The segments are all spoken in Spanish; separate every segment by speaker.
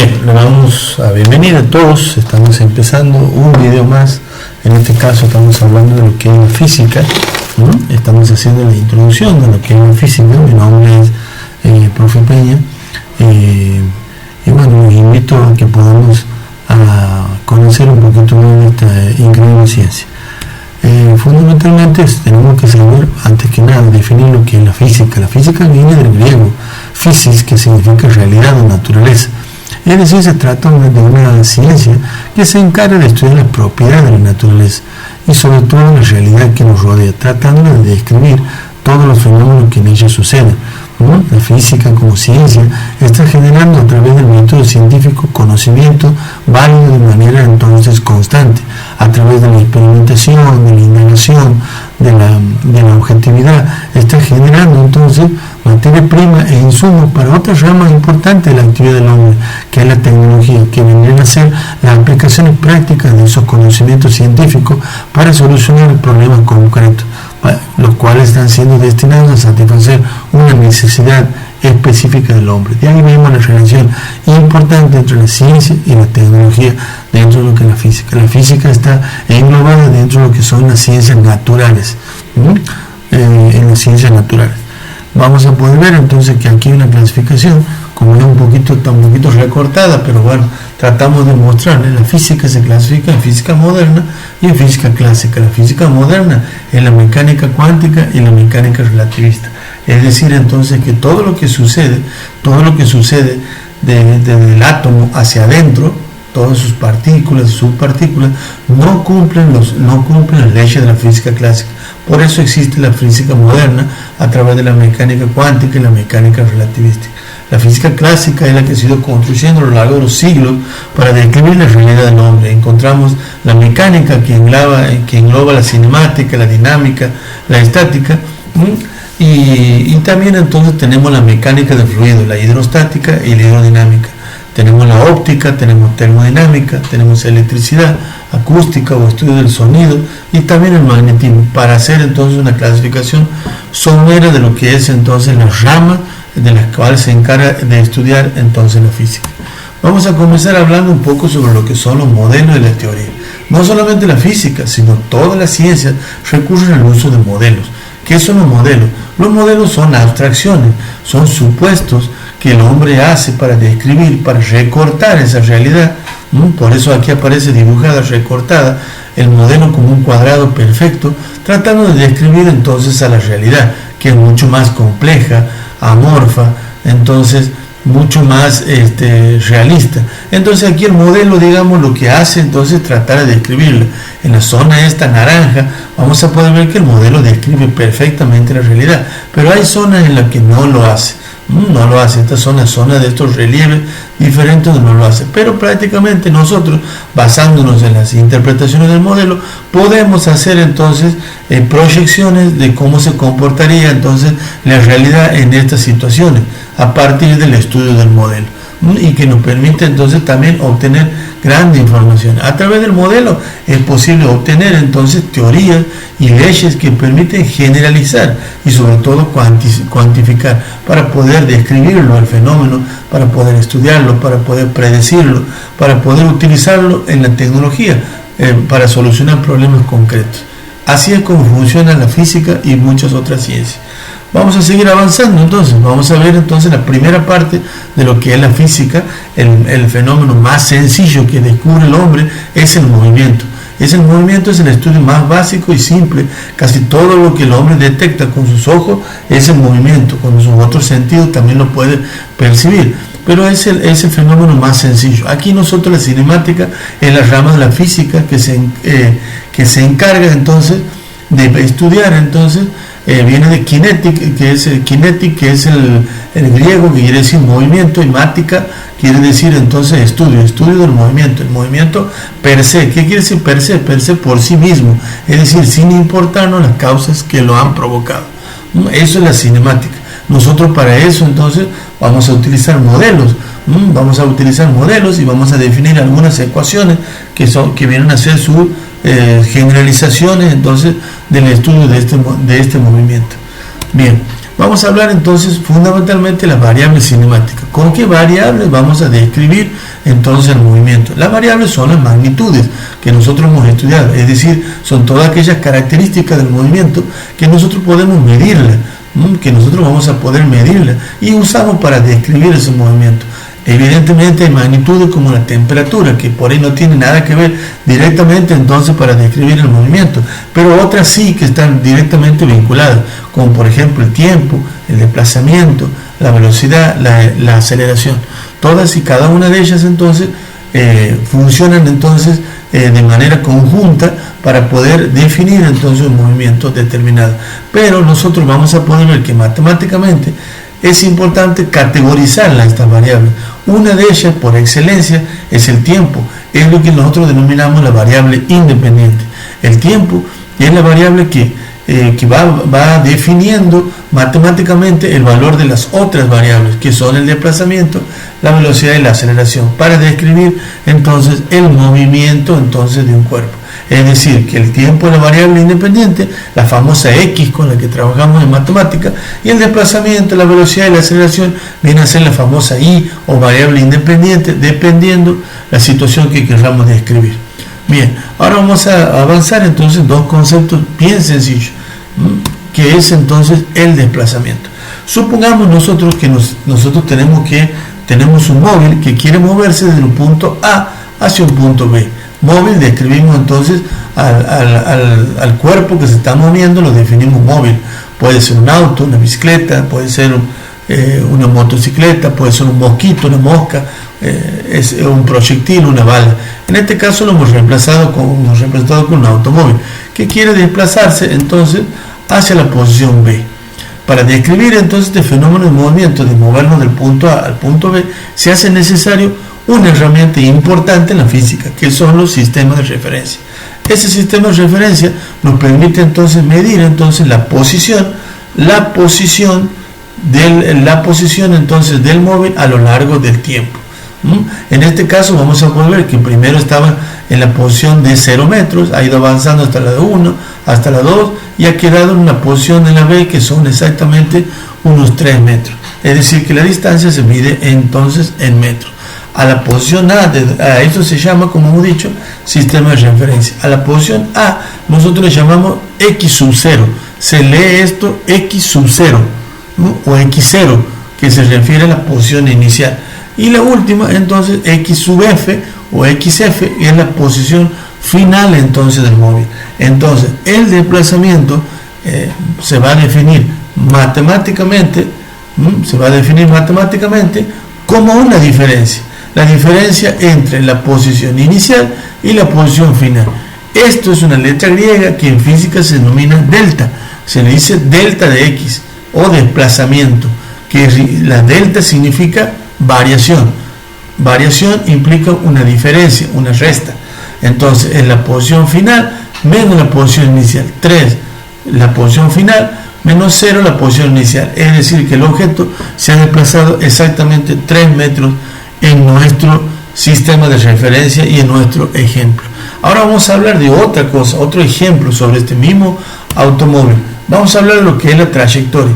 Speaker 1: Bien, le damos la bienvenida a todos. Estamos empezando un video más. En este caso estamos hablando de lo que es la física, ¿no? Estamos haciendo la introducción de lo que es la física. Mi nombre es Profe Peña. Y bueno, los invito a que podamos conocer un poquito más de esta increíble ciencia. Fundamentalmente tenemos que saber, antes que nada, definir lo que es la física. La física viene del griego physis, que significa realidad o naturaleza. Es decir, se trata de una ciencia que se encarga de estudiar las propiedades de la naturaleza y sobre todo la realidad que nos rodea, tratando de describir todos los fenómenos que en ella suceden, ¿no? La física como ciencia está generando a través del método científico conocimiento válido de manera entonces constante, a través de la experimentación, de la indagación, de la objetividad, está generando entonces materia prima e insumos para otra rama importante de la actividad del hombre, que es la tecnología, que vendrían a ser las aplicaciones prácticas de esos conocimientos científicos para solucionar problemas concretos, los cuales están siendo destinados a satisfacer una necesidad específica del hombre. De ahí vemos la relación importante entre la ciencia y la tecnología dentro de lo que es la física. La física está englobada dentro de lo que son las ciencias naturales, en las ciencias naturales. Vamos a poder ver entonces que aquí hay una clasificación, como es está un poquito recortada, pero bueno, tratamos de mostrarle. La física se clasifica en física moderna y en física clásica. La física moderna es la mecánica cuántica y la mecánica relativista. Es decir, entonces, que todo lo que sucede desde el átomo hacia adentro, todas sus partículas y subpartículas, no cumplen las leyes de la física clásica. Por eso existe la física moderna a través de la mecánica cuántica y la mecánica relativista. La física clásica es la que se ha ido construyendo a lo largo de los siglos para describir la realidad del hombre. Encontramos la mecánica que engloba la cinemática, la dinámica, la estática, y también entonces tenemos la mecánica de fluido, la hidrostática y la hidrodinámica. Tenemos la óptica, tenemos termodinámica, tenemos electricidad, acústica o estudio del sonido y también el magnetismo, para hacer entonces una clasificación somera de lo que es entonces la rama de las cuales se encarga de estudiar entonces la física. Vamos a comenzar hablando un poco sobre lo que son los modelos de la teoría. No solamente la física, sino todas las ciencias recurren al uso de modelos. ¿Qué son los modelos? Los modelos son abstracciones, son supuestos que el hombre hace para describir, para recortar esa realidad. Por eso aquí aparece dibujada, recortada, el modelo como un cuadrado perfecto, tratando de describir entonces a la realidad, que es mucho más compleja, amorfa, entonces mucho más realista. Entonces aquí el modelo, digamos, lo que hace entonces tratar de describirla. En la zona esta naranja vamos a poder ver que el modelo describe perfectamente la realidad, pero hay zonas en las que no lo hace. Esta zona de estos relieves diferentes donde no lo hace, pero prácticamente nosotros, basándonos en las interpretaciones del modelo, podemos hacer entonces proyecciones de cómo se comportaría entonces la realidad en estas situaciones a partir del estudio del modelo, y que nos permite entonces también obtener grande información. A través del modelo es posible obtener entonces teorías y leyes que permiten generalizar y sobre todo cuantificar, para poder describirlo, el fenómeno, para poder estudiarlo, para poder predecirlo, para poder utilizarlo en la tecnología, para solucionar problemas concretos. Así es como funciona la física y muchas otras ciencias. Vamos a seguir avanzando entonces, vamos a ver entonces la primera parte de lo que es la física. El fenómeno más sencillo que descubre el hombre es el movimiento. Es el estudio más básico y simple. Casi todo lo que el hombre detecta con sus ojos es el movimiento, con sus otros sentidos también lo puede percibir, pero es el fenómeno más sencillo. Aquí nosotros la cinemática es la rama de la física que se encarga entonces de estudiar entonces. Viene de kinetic, que es el griego, que quiere decir movimiento, y mática quiere decir entonces estudio del movimiento, el movimiento per se. ¿Qué quiere decir per se? Per se por sí mismo, es decir, sin importarnos las causas que lo han provocado. Eso es la cinemática. Nosotros para eso entonces vamos a utilizar modelos, y vamos a definir algunas ecuaciones que vienen a ser sus generalizaciones entonces del estudio de este movimiento. Bien, Vamos a hablar entonces fundamentalmente de las variables cinemáticas. ¿Con qué variables vamos a describir entonces el movimiento? Las variables son las magnitudes que nosotros hemos estudiado, es decir, son todas aquellas características del movimiento que nosotros podemos medirlas, que nosotros vamos a poder medirlas y usamos para describir ese movimiento. Evidentemente hay magnitudes como la temperatura, que por ahí no tiene nada que ver directamente entonces para describir el movimiento, pero otras sí que están directamente vinculadas, como por ejemplo el tiempo, el desplazamiento, la velocidad, la aceleración. Todas y cada una de ellas entonces funcionan entonces de manera conjunta para poder definir entonces un movimiento determinado. Pero nosotros vamos a poder ver que matemáticamente es importante categorizarlas, estas variables. Una de ellas, por excelencia, es el tiempo. Es lo que nosotros denominamos la variable independiente. El tiempo es la variable que va definiendo matemáticamente el valor de las otras variables, que son el desplazamiento, la velocidad y la aceleración, para describir entonces el movimiento entonces de un cuerpo. Es decir, que el tiempo es la variable independiente, la famosa X con la que trabajamos en matemática, y el desplazamiento, la velocidad y la aceleración viene a ser la famosa Y o variable independiente, dependiendo la situación que queramos describir. Bien, ahora vamos a avanzar entonces en dos conceptos bien sencillos, que es entonces el desplazamiento. Supongamos nosotros que nosotros tenemos un móvil que quiere moverse desde un punto A hacia un punto B. Móvil describimos entonces al cuerpo que se está moviendo, lo definimos móvil. Puede ser un auto, una bicicleta, puede ser una motocicleta, puede ser un mosquito, una mosca, es un proyectil, una bala. En este caso lo hemos reemplazado con un automóvil que quiere desplazarse entonces hacia la posición B. Para describir entonces este fenómeno de movimiento, de movernos del punto A al punto B, se hace necesario una herramienta importante en la física, que son los sistemas de referencia. Ese sistema de referencia nos permite entonces medir entonces la posición entonces del móvil a lo largo del tiempo. En este caso vamos a poder ver que primero estaba en la posición de 0 metros, ha ido avanzando hasta la 1, hasta la 2 y ha quedado en una posición en la B que son exactamente unos 3 metros. Es decir, que la distancia se mide entonces en metros. A la posición A, a eso se llama, como hemos dicho, sistema de referencia. A la posición A nosotros le llamamos X sub 0. Se lee esto X sub 0, ¿no? O X0, que se refiere a la posición inicial. Y la última, entonces, X sub F o XF, es la posición final entonces del móvil. Entonces, el desplazamiento se va a definir matemáticamente, como una diferencia. La diferencia entre la posición inicial y la posición final. Esto es una letra griega que en física se denomina delta. Se le dice delta de X o desplazamiento, que la delta significa variación. Variación implica una diferencia, una resta. Entonces, en la posición final menos la posición inicial. 3, la posición final, menos 0, la posición inicial. Es decir, que el objeto se ha desplazado exactamente 3 metros en nuestro sistema de referencia y en nuestro ejemplo. Ahora vamos a hablar de otra cosa, otro ejemplo sobre este mismo automóvil. Vamos a hablar de lo que es la trayectoria.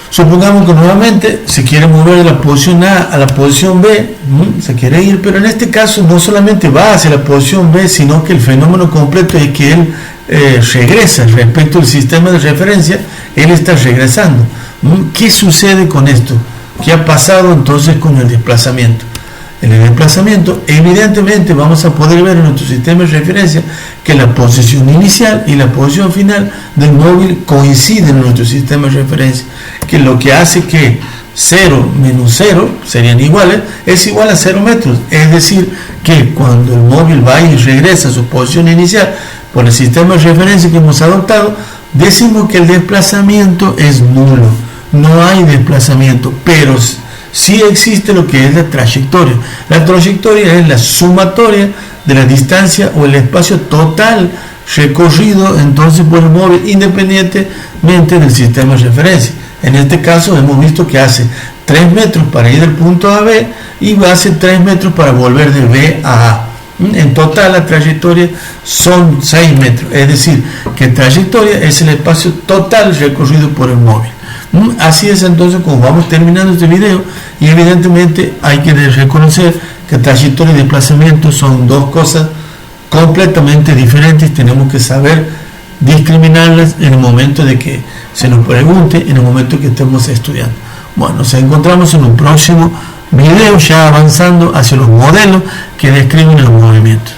Speaker 1: Supongamos que nuevamente se quiere mover de la posición A a la posición B, se quiere ir, pero en este caso no solamente va hacia la posición B, sino que el fenómeno completo es que él regresa respecto al sistema de referencia, él está regresando. ¿Qué sucede con esto? ¿Qué ha pasado entonces con el desplazamiento? En el desplazamiento, evidentemente vamos a poder ver en nuestro sistema de referencia que la posición inicial y la posición final del móvil coinciden en nuestro sistema de referencia, que lo que hace que 0 menos 0 serían iguales, es igual a 0 metros. Es decir, que cuando el móvil va y regresa a su posición inicial por el sistema de referencia que hemos adoptado, decimos que el desplazamiento es nulo. No hay desplazamiento, pero sí existe lo que es la trayectoria. La trayectoria es la sumatoria de la distancia o el espacio total recorrido entonces por el móvil independientemente del sistema de referencia. En este caso hemos visto que hace 3 metros para ir del punto A a B y hace 3 metros para volver de B a A. En total la trayectoria son 6 metros, es decir, que trayectoria es el espacio total recorrido por el móvil. Así es entonces como vamos terminando este video, y evidentemente hay que reconocer que trayectoria y desplazamiento son dos cosas completamente diferentes. Tenemos que saber discriminarlas en el momento de que se nos pregunte, en el momento que estemos estudiando. Bueno, nos encontramos en un próximo video ya avanzando hacia los modelos que describen el movimiento.